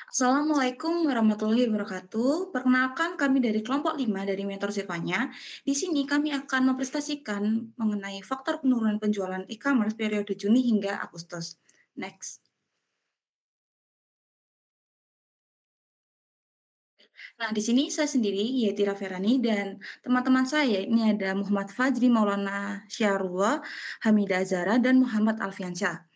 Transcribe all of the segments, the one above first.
Assalamualaikum warahmatullahi wabarakatuh. Perkenalkan kami dari kelompok 5 dari Mentor Siswanya. Di sini kami akan mempresentasikan mengenai faktor penurunan penjualan e-commerce periode Juni hingga Agustus. Next. Nah, di sini saya sendiri, Yeti Raferani, dan teman-teman saya ini ada Muhammad Fajri Maulana Syahrullah, Hamidah Azara, dan Muhammad Alfiansyah.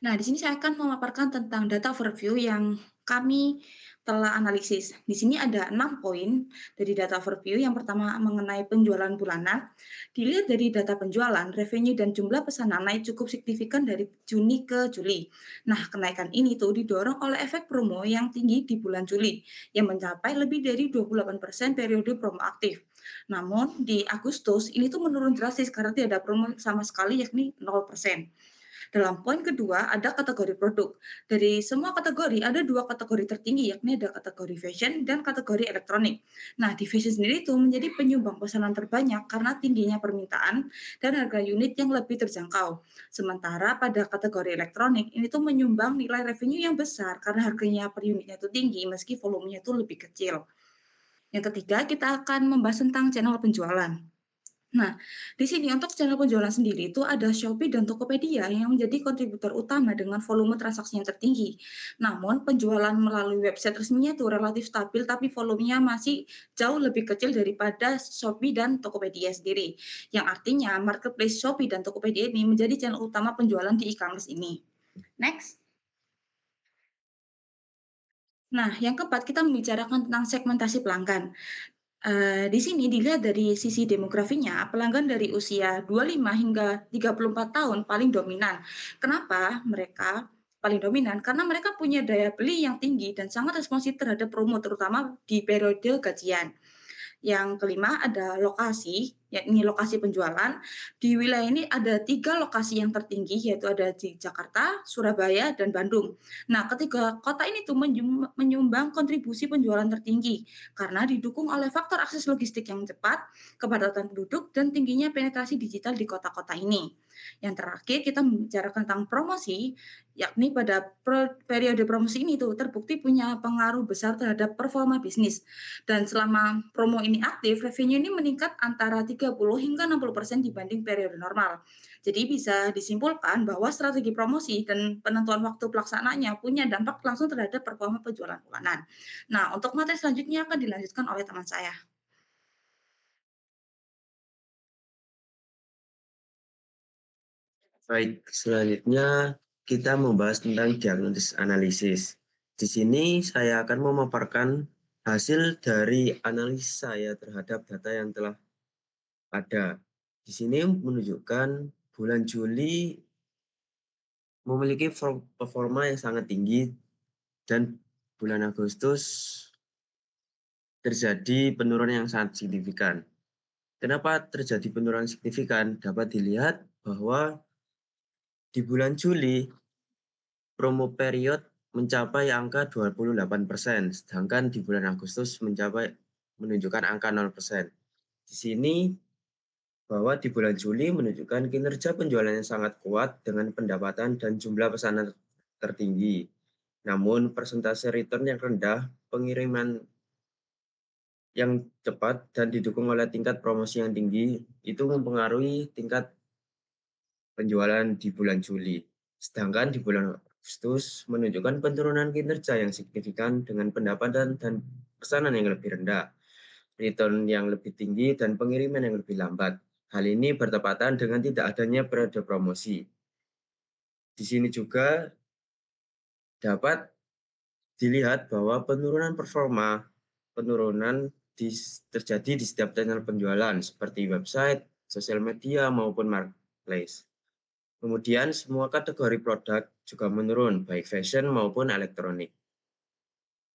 Nah, di sini saya akan memaparkan tentang data overview yang kami telah analisis. Di sini ada 6 poin dari data overview. Yang pertama mengenai penjualan bulanan. Dilihat dari data penjualan, revenue dan jumlah pesanan naik cukup signifikan dari Juni ke Juli. Nah, kenaikan ini tuh didorong oleh efek promo yang tinggi di bulan Juli, yang mencapai lebih dari 28% periode promo aktif. Namun, di Agustus ini tuh menurun drastis karena tidak ada promo sama sekali, yakni 0%. Dalam poin kedua, ada kategori produk. Dari semua kategori, ada dua kategori tertinggi, yakni ada kategori fashion dan kategori elektronik. Nah, di fashion sendiri itu menjadi penyumbang pesanan terbanyak karena tingginya permintaan dan harga unit yang lebih terjangkau. Sementara pada kategori elektronik, ini tuh menyumbang nilai revenue yang besar karena harganya per unitnya itu tinggi meski volumenya itu lebih kecil. Yang ketiga, kita akan membahas tentang channel penjualan. Nah, di sini untuk channel penjualan sendiri itu ada Shopee dan Tokopedia yang menjadi kontributor utama dengan volume transaksi yang tertinggi. Namun, penjualan melalui website resminya itu relatif stabil, tapi volumenya masih jauh lebih kecil daripada Shopee dan Tokopedia sendiri. Yang artinya, marketplace Shopee dan Tokopedia ini menjadi channel utama penjualan di e-commerce ini. Next. Nah, yang keempat, kita membicarakan tentang segmentasi pelanggan. Di sini dilihat dari sisi demografinya, pelanggan dari usia 25 hingga 34 tahun paling dominan. Kenapa mereka paling dominan? Karena mereka punya daya beli yang tinggi dan sangat responsif terhadap promo, terutama di periode gajian. Yang kelima ada lokasi, yakni lokasi penjualan. Di wilayah ini ada 3 lokasi yang tertinggi, yaitu ada di Jakarta, Surabaya, dan Bandung. Nah, ketiga kota ini tuh menyumbang kontribusi penjualan tertinggi karena didukung oleh faktor akses logistik yang cepat, kepadatan penduduk, dan tingginya penetrasi digital di kota-kota ini. Yang terakhir kita membicarakan tentang promosi, yakni pada periode promosi ini tuh terbukti punya pengaruh besar terhadap performa bisnis. Dan selama promo ini aktif, revenue ini meningkat antara 30 hingga 60% dibanding periode normal. Jadi bisa disimpulkan bahwa strategi promosi dan penentuan waktu pelaksananya punya dampak langsung terhadap performa penjualan bulanan. Nah, untuk materi selanjutnya akan dilanjutkan oleh teman saya. Baik, selanjutnya kita membahas tentang diagnosis analisis. Di sini saya akan memaparkan hasil dari analisis saya terhadap data yang telah ada. Di sini menunjukkan bulan Juli memiliki performa yang sangat tinggi dan bulan Agustus terjadi penurunan yang sangat signifikan. Kenapa terjadi penurunan signifikan? Dapat dilihat bahwa di bulan Juli promo period mencapai angka 28%, sedangkan di bulan Agustus menunjukkan angka 0%. Di sini bahwa di bulan Juli menunjukkan kinerja penjualan yang sangat kuat dengan pendapatan dan jumlah pesanan tertinggi. Namun persentase return yang rendah, pengiriman yang cepat dan didukung oleh tingkat promosi yang tinggi itu mempengaruhi tingkat penjualan di bulan Juli. Sedangkan di bulan Agustus menunjukkan penurunan kinerja yang signifikan dengan pendapatan dan pesanan yang lebih rendah, return yang lebih tinggi, dan pengiriman yang lebih lambat. Hal ini bertepatan dengan tidak adanya periode promosi. Di sini juga dapat dilihat bahwa penurunan terjadi di setiap channel penjualan seperti website, sosial media, maupun marketplace. Kemudian semua kategori produk juga menurun, baik fashion maupun elektronik.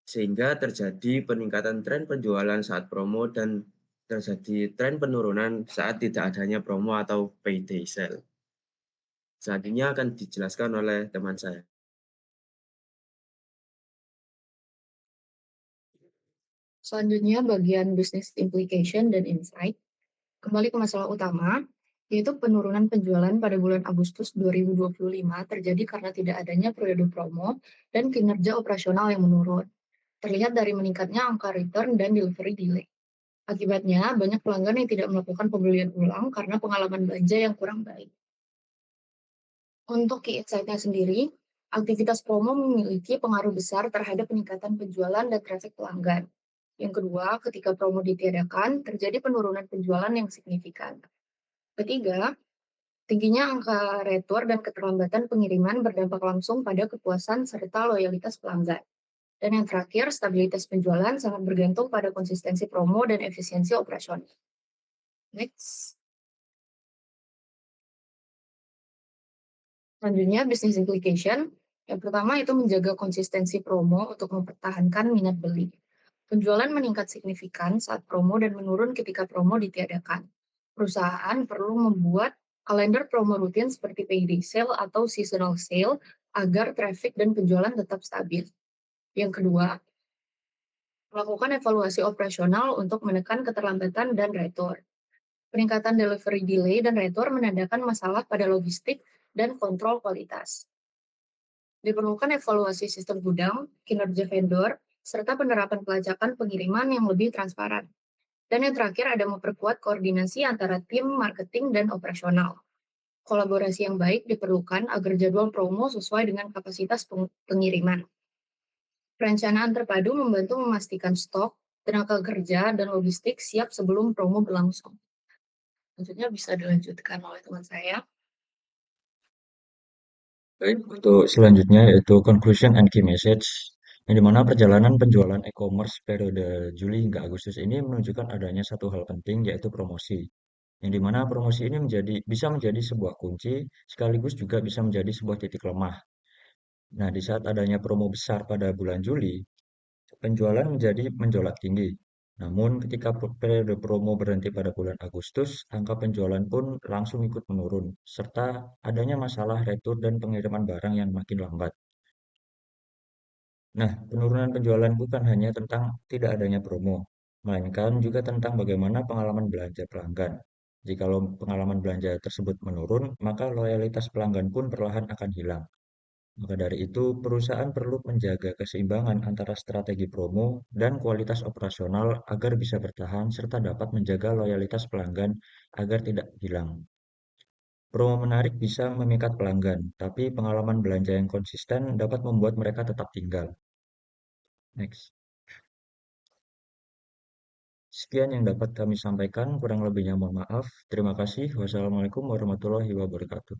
Sehingga terjadi peningkatan tren penjualan saat promo dan terjadi tren penurunan saat tidak adanya promo atau payday sale. Selanjutnya akan dijelaskan oleh teman saya. Selanjutnya bagian business implication dan insight. Kembali ke masalah utama, yaitu penurunan penjualan pada bulan Agustus 2025 terjadi karena tidak adanya periode promo dan kinerja operasional yang menurun. Terlihat dari meningkatnya angka return dan delivery delay. Akibatnya, banyak pelanggan yang tidak melakukan pembelian ulang karena pengalaman belanja yang kurang baik. Untuk key insight-nya sendiri, aktivitas promo memiliki pengaruh besar terhadap peningkatan penjualan dan traffic pelanggan. Yang kedua, ketika promo ditiadakan, terjadi penurunan penjualan yang signifikan. Ketiga, tingginya angka retur dan keterlambatan pengiriman berdampak langsung pada kepuasan serta loyalitas pelanggan. Dan yang terakhir, stabilitas penjualan sangat bergantung pada konsistensi promo dan efisiensi operasional. Next. Selanjutnya, business implication. Yang pertama itu menjaga konsistensi promo untuk mempertahankan minat beli. Penjualan meningkat signifikan saat promo dan menurun ketika promo ditiadakan. Perusahaan perlu membuat kalender promo rutin seperti payday sale atau seasonal sale agar traffic dan penjualan tetap stabil. Yang kedua, melakukan evaluasi operasional untuk menekan keterlambatan dan retur. Peningkatan delivery delay dan retur menandakan masalah pada logistik dan kontrol kualitas. Diperlukan evaluasi sistem gudang, kinerja vendor, serta penerapan pelacakan pengiriman yang lebih transparan. Dan yang terakhir ada memperkuat koordinasi antara tim marketing dan operasional. Kolaborasi yang baik diperlukan agar jadwal promo sesuai dengan kapasitas pengiriman. Perencanaan terpadu membantu memastikan stok, tenaga kerja, dan logistik siap sebelum promo berlangsung. Selanjutnya bisa dilanjutkan oleh teman saya. Baik, untuk selanjutnya yaitu conclusion and key message, yang dimana perjalanan penjualan e-commerce periode Juli hingga Agustus ini menunjukkan adanya satu hal penting yaitu promosi. Yang dimana promosi ini bisa menjadi sebuah kunci, sekaligus juga bisa menjadi sebuah titik lemah. Nah, di saat adanya promo besar pada bulan Juli, penjualan menjadi menjolak tinggi. Namun, ketika periode promo berhenti pada bulan Agustus, angka penjualan pun langsung ikut menurun, serta adanya masalah retur dan pengiriman barang yang makin lambat. Nah, penurunan penjualan bukan hanya tentang tidak adanya promo, melainkan juga tentang bagaimana pengalaman belanja pelanggan. Jikalau pengalaman belanja tersebut menurun, maka loyalitas pelanggan pun perlahan akan hilang. Maka dari itu, perusahaan perlu menjaga keseimbangan antara strategi promo dan kualitas operasional agar bisa bertahan serta dapat menjaga loyalitas pelanggan agar tidak hilang. Promo menarik bisa memikat pelanggan, tapi pengalaman belanja yang konsisten dapat membuat mereka tetap tinggal. Next. Sekian yang dapat kami sampaikan, kurang lebihnya mohon maaf. Terima kasih. Wassalamualaikum warahmatullahi wabarakatuh.